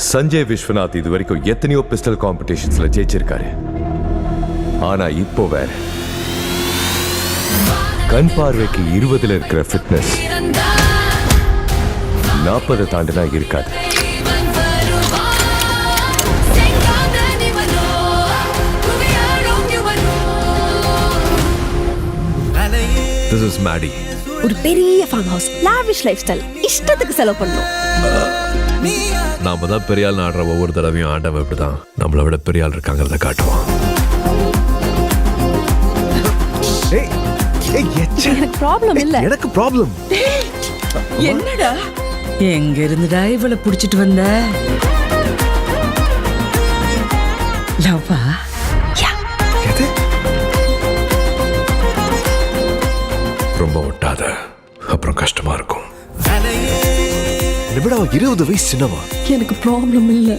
சஞ்சய் விஸ்வநாத் இது வரைக்கும் எத்தனையோ பிஸ்டல் காம்படிஷன்ஸ்ல ஜெயிச்சிருக்காரு. ஆனா இப்போ வேற. கண் பார்வைக்கு 20ல இருக்கிற ஃபிட்னஸ் 40 தாண்டினா இருக்காது. This is Maddie. ஒரு பெரிய farm house, lavish life style, இஷ்டத்துக்கு செலவு பண்ணணும். நாம தான் பெரிய ஆள் ஆடுற ஒவ்வொரு தடவையும் ஆண்டவன் இப்படிதான் நம்மளை விட பெரிய ஆள் இருக்காங்கிறத காட்டுவான். எனக்கு ப்ராப்ளம் இல்ல. எனக்கு ப்ராப்ளம். என்னடா எங்க இருந்துடா இவளை புடிச்சிட்டு வந்த? லவ்வா? ரொம்ப ஒட்டாத, அப்புறம் கஷ்டமா இருக்கும். 20 வயசு சின்னவா. எனக்கு ப்ராப்ளம் இல்ல.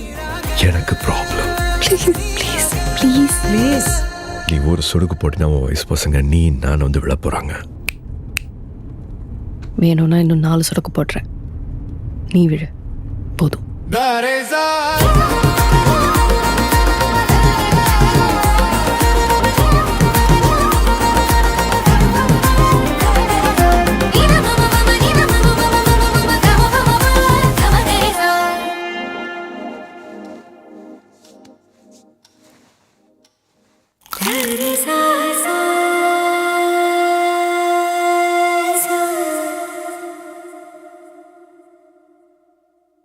எனக்கு problem. Please please please please. நீ ஒரு சொடுக்கு போட்டினா உன் வயசு பசங்க நீ நான் வந்து விழ போறாங்க. வேணும்னா இன்னும் 4 சொடக்கு போடுறேன். நீ விழு போதும். Hey